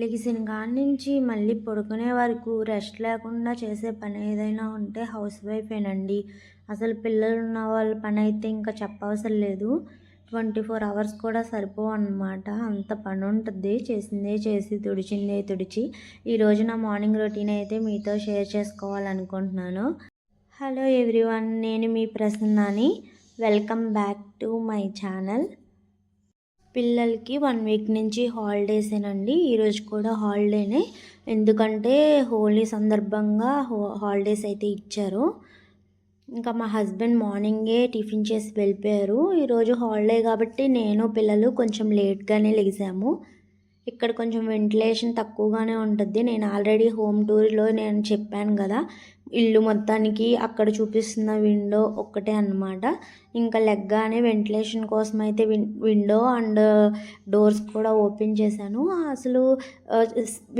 లెగిసిన కాడి నుంచి మళ్ళీ పడుకునే వరకు రెస్ట్ లేకుండా చేసే పని ఏదైనా ఉంటే హౌస్ వైఫేనండి. అసలు పిల్లలున్న వాళ్ళ పనైతే ఇంకా చెప్పవసరం లేదు. 24 అవర్స్ కూడా సరిపోవన్నమాట. అంత పనుంటది. చేసిందే చేసి, తుడిచిందే తుడిచి. ఈరోజు నా మార్నింగ్ రొటీన్ అయితే మీతో షేర్ చేసుకోవాలనుకుంటున్నాను. హలో ఎవ్రీవన్, నేను మీ ప్రసన్నాని. Welcome back to my channel. పిల్లలకి 1 వీక్ నుంచి హాలిడేసేనండి. ఈరోజు కూడా హాలిడేనే. ఎందుకంటే హోలీ సందర్భంగా హాలిడేస్ అయితే ఇచ్చారు. ఇంకా మా హస్బెండ్ మార్నింగే టిఫిన్ చేసి వెళ్ళిపోయారు. ఈరోజు హాలిడే కాబట్టి నేను పిల్లలు కొంచెం లేట్గానే లెగిసాము. ఇక్కడ కొంచెం వెంటిలేషన్ తక్కువగానే ఉంటుంది. నేను ఆల్రెడీ హోమ్ టూర్లో నేను చెప్పాను కదా, ఇల్లు మొత్తానికి అక్కడ చూపిస్తున్న విండో ఒక్కటే అన్నమాట. ఇంకా లెగ్గానే వెంటిలేషన్ కోసం అయితే విండో అండ్ డోర్స్ కూడా ఓపెన్ చేశాను. అసలు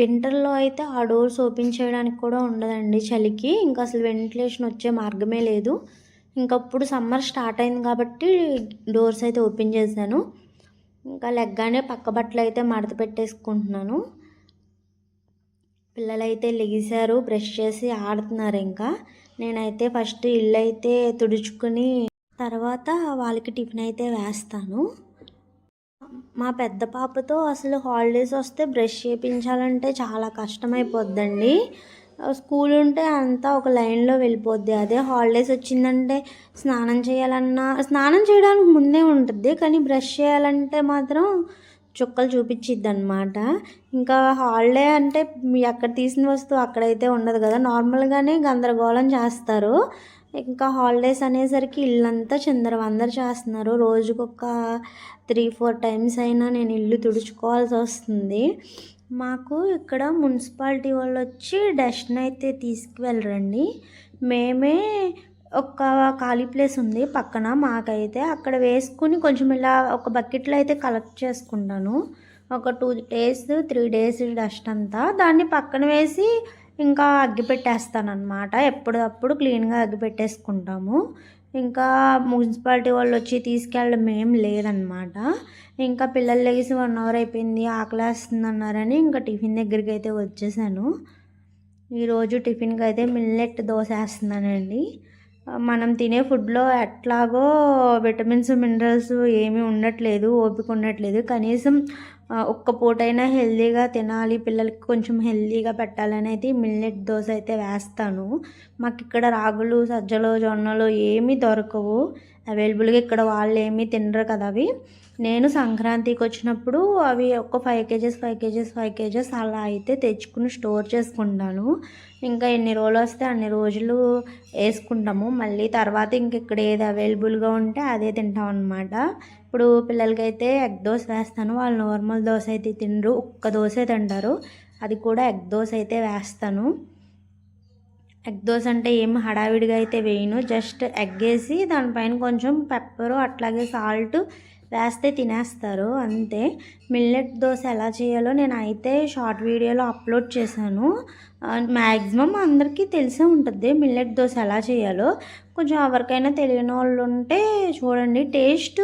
వింటర్లో అయితే ఆ డోర్స్ ఓపెన్ చేయడానికి కూడా ఉండదండి చలికి. ఇంకా అసలు వెంటిలేషన్ వచ్చే మార్గమే లేదు. ఇంకప్పుడు సమ్మర్ స్టార్ట్ అయింది కాబట్టి డోర్స్ అయితే ఓపెన్ చేశాను. ఇంకా లెగ్గానే పక్క బట్టలు అయితే మడత పెట్టేసుకుంటున్నాను. పిల్లలైతే లెగిసారు, బ్రష్ చేసి ఆడుతున్నారు. ఇంకా నేనైతే ఫస్ట్ ఇల్లు అయితే తుడుచుకుని తర్వాత వాళ్ళకి టిఫిన్ అయితే వేస్తాను. మా పెద్ద పాపతో అసలు హాలిడేస్ వస్తే బ్రష్ చేయించాలంటే చాలా కష్టమైపోద్దండి. స్కూల్ ఉంటే అంతా ఒక లైన్లో వెళ్ళిపోద్ది. అదే హాలిడేస్ వచ్చిందంటే స్నానం చేయడానికి ముందే ఉంటుంది, కానీ బ్రష్ చేయాలంటే మాత్రం చుక్కలు చూపించిద్ది అనమాట. ఇంకా హాలిడే అంటే అక్కడ తీసిన వస్తువు అక్కడైతే ఉండదు కదా, నార్మల్గానే గందరగోళం చేస్తారు. ఇంకా హాలిడేస్ అనేసరికి ఇల్లంతా చిందరవందర చేస్తున్నారు. రోజుకొక 3-4 టైమ్స్ అయినా నేను ఇల్లు తుడుచుకోవాల్సి వస్తుంది. మాకు ఇక్కడ మున్సిపాలిటీ వాళ్ళు వచ్చి డస్ట్ని అయితే తీసుకువెళ్ళరండి. మేమే ఒక ఖాళీ ప్లేస్ ఉంది పక్కన మాకైతే, అక్కడ వేసుకుని కొంచెం ఇలా ఒక బకెట్లో అయితే కలెక్ట్ చేసుకుంటాను. ఒక 2 days 3 days డస్ట్ అంతా దాన్ని పక్కన వేసి ఇంకా అగ్గి పెట్టేస్తాను అనమాట. ఎప్పుడప్పుడు క్లీన్గా అగ్గి పెట్టేసుకుంటాము. ఇంకా మున్సిపాలిటీ వాళ్ళు వచ్చి తీసుకెళ్ళడం ఏం లేదనమాట. ఇంకా పిల్లలు లేసి 1 hour అయిపోయింది, ఆకలేస్తుంది అన్నారని ఇంకా టిఫిన్ దగ్గరికి అయితే వచ్చేసాను. ఈరోజు టిఫిన్కి అయితే మిల్లెట్ దోశ వేస్తున్నానండి. మనం తినే ఫుడ్లో ఎట్లాగో విటమిన్స్ మినరల్స్ ఏమీ ఉండట్లేదు, ఓపిక ఉండట్లేదు. కనీసం ఒక్క పూటైనా హెల్తీగా తినాలి, పిల్లలకి కొంచెం హెల్తీగా పెట్టాలని అయితే మిల్లెట్ దోశ అయితే వేస్తాను. మాకు ఇక్కడ రాగులు, సజ్జలు, జొన్నలు ఏమీ దొరకవు అవైలబుల్గా. ఇక్కడ వాళ్ళు ఏమీ తినరు కదా అవి. నేను సంక్రాంతికి వచ్చినప్పుడు అవి ఒక 5 kgs అలా అయితే తెచ్చుకుని స్టోర్ చేసుకుంటాను. ఇంకా ఎన్ని రోజులు వస్తే అన్ని రోజులు వేసుకుంటాము. మళ్ళీ తర్వాత ఇక్కడ ఏది అవైలబుల్గా ఉంటే అదే తింటాం అన్నమాట. ఇప్పుడు పిల్లలకైతే ఎగ్ దోశ వేస్తాను. వాళ్ళు నార్మల్ దోశ అయితే తినరు, ఒక్క దోశ తింటారు. అది కూడా ఎగ్ దోశ అయితే వేస్తాను. ఎగ్ దోశ అంటే ఏం హడావిడిగా అయితే వేయను, జస్ట్ ఎగ్ వేసి దానిపైన కొంచెం పెప్పరు అట్లాగే సాల్ట్ వేస్తే తినేస్తారు అంతే. మిల్లెట్ దోశ ఎలా చేయాలో నేను అయితే షార్ట్ వీడియోలో అప్లోడ్ చేశాను. మ్యాక్సిమం అందరికీ తెలిసే ఉంటుంది మిల్లెట్ దోశ ఎలా చేయాలో. కొంచెం ఎవరికైనా తెలియని వాళ్ళు ఉంటే చూడండి. టేస్ట్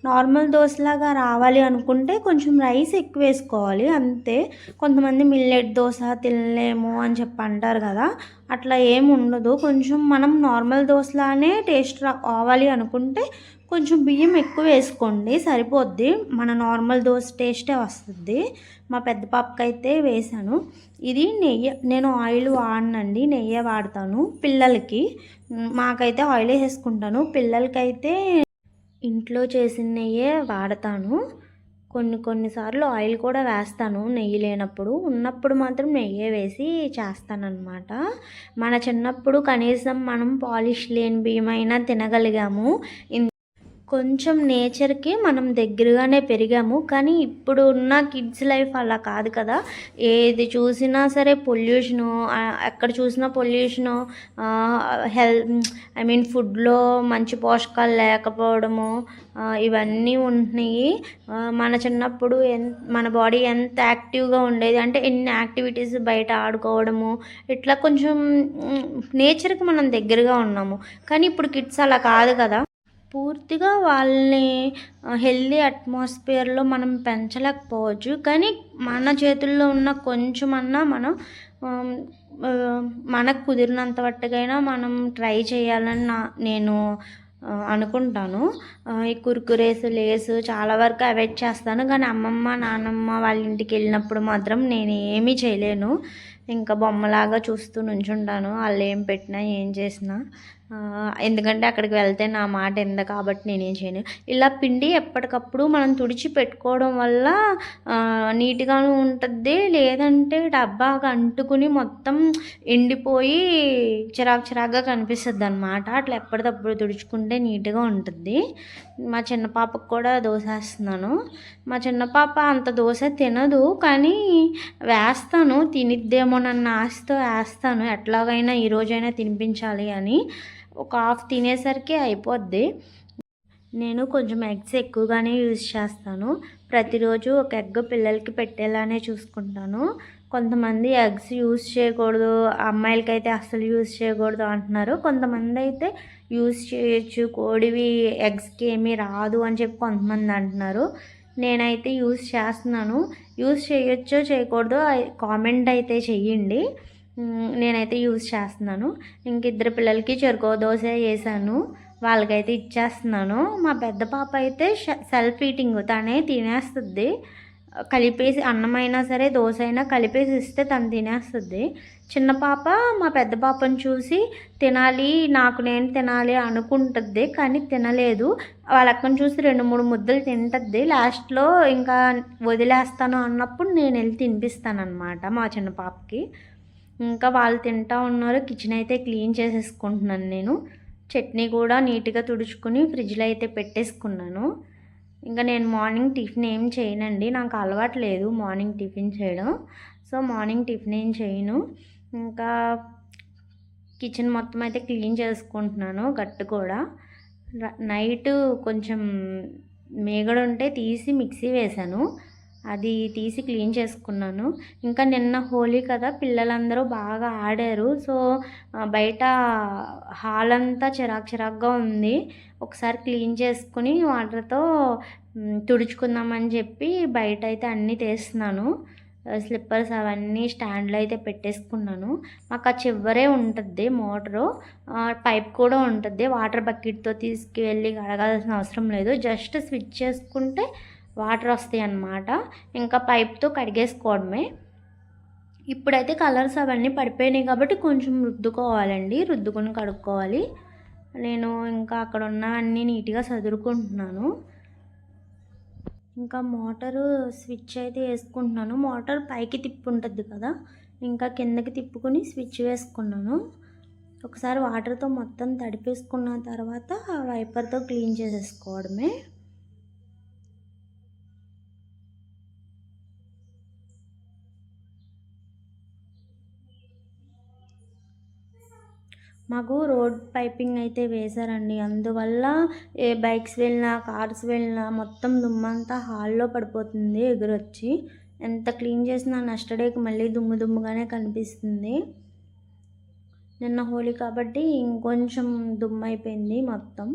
నార్మల్ దోశలాగా రావాలి అనుకుంటే కొంచెం రైస్ ఎక్కువ వేసుకోవాలి అంతే. కొంతమంది మిల్లెట్ దోశ తినలేము అని చెప్పి అంటారు కదా, అట్లా ఏమి ఉండదు. కొంచెం మనం నార్మల్ దోశలానే టేస్ట్ రావాలి అనుకుంటే కొంచెం బియ్యం ఎక్కువ వేసుకోండి, సరిపోద్ది. మన నార్మల్ దోశ టేస్టే వస్తుంది. మా పెద్ద పాపకైతే వేసాను. ఇది నెయ్యి, నేను ఆయిల్ వాడనండి, నెయ్యి వాడతాను పిల్లలకి. మాకైతే ఆయిల్ వేసుకుంటాను, పిల్లలకైతే ఇంట్లో చేసిన నెయ్యే వాడతాను. కొన్నిసార్లు ఆయిల్ కూడా వేస్తాను నెయ్యి లేనప్పుడు. ఉన్నప్పుడు మాత్రం నెయ్యే వేసి చేస్తానన్నమాట. మన చిన్నప్పుడు కనీసం మనం పాలిష్ లేని బియ్యమైనా తినగలిగాము. కొంచెం నేచర్కి మనం దగ్గరగానే పెరిగాము. కానీ ఇప్పుడు ఉన్న కిడ్స్ లైఫ్ అలా కాదు కదా. ఏది చూసినా సరే పొల్యూషను, ఎక్కడ చూసినా పొల్యూషను, ఫుడ్లో మంచి పోషకాలు లేకపోవడము, ఇవన్నీ ఉంటున్నాయి. మన చిన్నప్పుడు మన బాడీ ఎంత యాక్టివ్గా ఉండేది అంటే ఎన్ని యాక్టివిటీస్, బయట ఆడుకోవడము, ఇట్లా కొంచెం నేచర్కి మనం దగ్గరగా ఉన్నాము. కానీ ఇప్పుడు కిడ్స్ అలా కాదు కదా. పూర్తిగా వాళ్ళని హెల్తీ అట్మాస్ఫియర్‌లో మనం పెంచలేకపోవచ్చు. కానీ మన చేతుల్లో ఉన్న కొంచెమన్నా మనం ఆహ్, మనకు కుదిరినంత మట్టుకైనా మనం ట్రై చేయాలని నేను అనుకుంటాను. ఈ కుర్కురేస్, లేస్ చాలా వరకు అవాయిడ్ చేస్తాను. కానీ అమ్మమ్మ, నానమ్మ వాళ్ళ ఇంటికెళ్ళినప్పుడు మాత్రం నేనేమీ చేయలేను. ఇంకా బొమ్మలాగా చూస్తూ నుంచుంటాను. ఆళ్ళేం పెట్టినా, ఏం చేసినా. ఎందుకంటే అక్కడికి వెళ్తే నా మాట ఇంద కాబట్టి నేనేం చేయను. ఇలా పిండి ఎప్పటికప్పుడు మనం తుడిచి పెట్టుకోవడం వల్ల నీట్‌గాను ఉంటద్ది. లేదంటే డబ్బాకి అంటుకుని మొత్తం ఎండిపోయి చిరాకు చిరాకుగా కనిపిస్తదనమాట. అట్లా ఎప్పటికప్పుడు తుడుచుకుంటే నీట్‌గా ఉంటద్ది. మా చిన్న పాపకు కూడా దోసేస్తున్నాను. మా చిన్న పాప అంత దోస తినదు. కానీ వేస్తాను. తినిద్దేమోనన్న ఆశతో వేస్తాను. ఎట్లాగైనా ఈరోజైనా తినిపించాలి అని. ఒక హాఫ్ తినేసరికి అయిపోద్ది. నేను కొంచెం ఎగ్స్ ఎక్కువగానే యూజ్ చేస్తాను. ప్రతిరోజు ఒక ఎగ్ పిల్లలకి పెట్టేలానే చూసుకుంటాను. కొంతమంది ఎగ్స్ యూజ్ చేయకూడదు, అమ్మాయిలకైతే అస్సలు యూజ్ చేయకూడదు అంటున్నారు. కొంతమంది అయితే యూజ్ చేయొచ్చు, కోడివి ఎగ్స్‌కి ఏమీ రాదు అని చెప్పి కొంతమంది అంటున్నారు. నేనైతే యూజ్ చేస్తున్నాను. యూజ్ చేయొచ్చో చేయకూడదో కామెంట్ అయితే చెయ్యండి. నేనైతే యూజ్ చేస్తున్నాను. ఇంక ఇద్దరు పిల్లలకి చెరుకు దోస వేసాను. వాళ్ళకైతే ఇచ్చేస్తున్నాను. మా పెద్ద పాప అయితే సెల్ఫ్ ఈటింగ్, తనే తినేస్తుంది. కలిపేసి అన్నమైనా సరే దోస అయినా కలిపేసి ఇస్తే తను తినేస్తుంది. చిన్న పాప మా పెద్ద పాపను చూసి తినాలి, నాకు నేను తినాలి అనుకుంటుంది. కానీ తినలేదు. వాళ్ళ అక్కను చూసి 2, 3 ముద్దలు తింటుంది. లాస్ట్‌లో ఇంకా వదిలేస్తాను అన్నప్పుడు నేను వెళ్ళి తినిపిస్తానన్నమాట మా చిన్న పాపకి. ఇంకా వాళ్ళు తింటా ఉన్నారు. కిచెన్ అయితే క్లీన్ చేసేసుకుంటున్నాను నేను. చట్నీ కూడా నీట్‌గా తుడుచుకుని ఫ్రిడ్జ్‌లో అయితే పెట్టేసుకున్నాను. ఇంకా నేను మార్నింగ్ టిఫిన్ ఏం చేయనండి. నాకు అలవాటు లేదు మార్నింగ్ టిఫిన్ చేయడం. సో, మార్నింగ్ టిఫిన్ ఏం చేయను. ఇంకా కిచెన్ మొత్తం అయితే క్లీన్ చేసుకుంటున్నాను. గట్టు కూడా నైటు కొంచెం మీగడ ఉంటే తీసి మిక్సీ వేశాను. అది తీసి క్లీన్ చేసుకున్నాను. ఇంకా నిన్న హోలీ కదా, పిల్లలందరూ బాగా ఆడారు. సో, బయట హాల్ అంతా చిరాకు చిరాకుగా ఉంది. ఒకసారి క్లీన్ చేసుకుని వాటర్‌తో తుడుచుకుందామని చెప్పి బయటైతే అన్నీ తీస్తున్నాను. స్లిప్పర్స్ అవన్నీ స్టాండ్‌లో అయితే పెట్టేసుకున్నాను. మాకు ఆ చివరే ఉంటద్ది మోటరు. పైప్ కూడా ఉంటద్ది. వాటర్ బకెట్‌తో తీసుకువెళ్ళి కడగాల్సిన అవసరం లేదు. జస్ట్ స్విచ్ చేసుకుంటే వాటర్ వస్తాయన్నమాట. ఇంకా పైప్‌తో కడిగేసుకోవడమే. ఇప్పుడైతే కలర్స్ అవన్నీ పడిపోయినాయి కాబట్టి కొంచెం రుద్దుకోవాలండి. రుద్దుకొని కడుక్కోవాలి. నేను ఇంకా అక్కడ ఉన్నవన్నీ నీట్‌గా సదురుకుంటున్నాను. ఇంకా మోటారు స్విచ్ అయితే వేసుకుంటున్నాను. మోటార్ పైకి తిప్పి ఉంటుంది కదా, ఇంకా కిందకి తిప్పుకొని స్విచ్ వేసుకున్నాను. ఒకసారి వాటర్తో మొత్తం తడిపేసుకున్న తర్వాత వైపర్తో క్లీన్ చేసేసుకోవడమే. మాకు రోడ్ పైపింగ్ అయితే వేశారండి. అందువల్ల ఏ బైక్స్ వెళ్ళినా, కార్స్ వెళ్ళినా మొత్తం దుమ్మంతా హాల్లో పడిపోతుంది ఎగురొచ్చి. ఎంత క్లీన్ చేసినా నెక్స్ట్ డేకి మళ్ళీ దుమ్ము దుమ్ముగానే కనిపిస్తుంది. నిన్న హోలీ కాబట్టి ఇంకొంచెం దుమ్ము అయిపోయింది మొత్తం.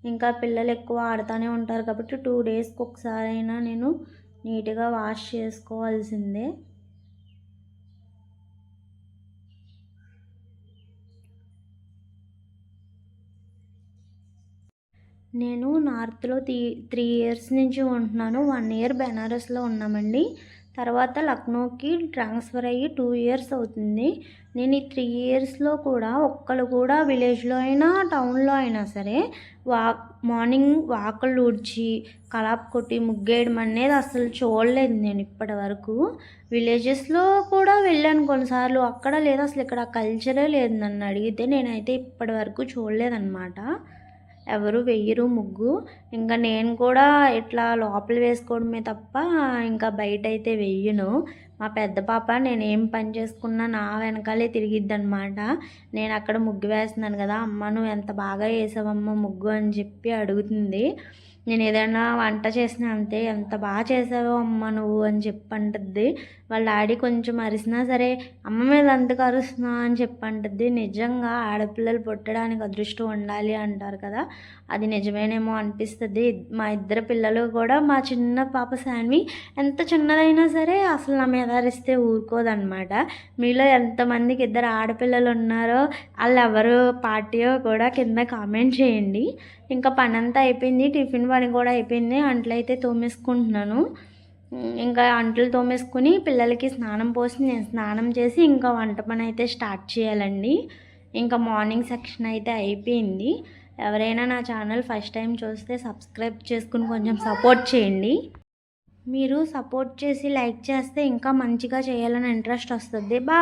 ఇంకా పిల్లలు ఎక్కువ ఆడుతూనే ఉంటారు కాబట్టి 2 డేస్కి ఒకసారైనా నేను నీట్గా వాష్ చేసుకోవాల్సిందే. నేను నార్త్‌లో 3 ఇయర్స్ నుంచి ఉంటున్నాను. 1 ఇయర్ బెనారస్‌లో ఉన్నామండి. తర్వాత లక్నోకి ట్రాన్స్ఫర్ అయ్యి 2 ఇయర్స్ అవుతుంది. నేను ఈ 3 ఇయర్స్‌లో కూడా ఒక్కళ్ళు కూడా విలేజ్‌లో అయినా, టౌన్‌లో అయినా సరే మార్నింగ్ వాకిళ్ళు ఊడ్చి, కలాప్ కొట్టి, ముగ్గేయడం అనేది అసలు చూడలేదు నేను ఇప్పటి వరకు. విలేజెస్‌లో కూడా వెళ్ళాను కొన్నిసార్లు. అక్కడ లేదు, అసలు ఇక్కడ కల్చరే లేదు నన్ను అడిగితే. నేనైతే ఇప్పటి వరకు చూడలేదన్నమాట. ఎవరు వెయ్యరు ముగ్గు. ఇంకా నేను కూడా ఇట్లా లోపల వేసుకోవడమే తప్ప ఇంకా బయటైతే వెయ్యను. మా పెద్ద పాప నేనేం పని చేసుకున్నా నా వెనకాలే తిరిగిద్దనమాట. నేను అక్కడ ముగ్గు వేస్తున్నాను కదా, అమ్మ నువ్వు ఎంత బాగా వేసావమ్మ ముగ్గు అని చెప్పి అడుగుతుంది. నేను ఏదైనా వంట చేసినా అంతే, ఎంత బాగా చేసావో అమ్మ నువ్వు అని అంటుంది. వాళ్ళ డాడీ కొంచెం అరిసినా సరే అమ్మ మీద అంతకు అరుస్తున్నావు అని అంటుంది. నిజంగా ఆడపిల్లలు పుట్టడానికి అదృష్టం ఉండాలి అంటారు కదా, అది నిజమేనేమో అనిపిస్తుంది. మా ఇద్దరు పిల్లలు కూడా, మా చిన్న పాప శాన్వి ఎంత చిన్నదైనా సరే అసలు నా మీద అరిస్తే ఊరుకోదన్నమాట. మీలో ఎంతమందికి ఇద్దరు ఆడపిల్లలు ఉన్నారో వాళ్ళు ఎవరు పార్టీయో కూడా కింద కామెంట్ చేయండి. ఇంకా పని అంతా అయిపోయింది, టిఫిన్ పని కూడా అయిపోయింది. అంట్లు అయితే తోమేసుకుంటున్నాను. ఇంకా అంట్లు తోమేసుకుని పిల్లలకి స్నానం పోసి నేను స్నానం చేసి ఇంకా వంట పని అయితే స్టార్ట్ చేయాలండి. ఇంకా మార్నింగ్ సెక్షన్ అయితే అయిపోయింది. ఎవరైనా నా ఛానల్ ఫస్ట్ టైం చూస్తే సబ్స్క్రైబ్ చేసుకుని కొంచెం సపోర్ట్ చేయండి. మీరు సపోర్ట్ చేసి లైక్ చేస్తే ఇంకా మంచిగా చేయాలని ఇంట్రెస్ట్ వస్తుంది. బాయ్.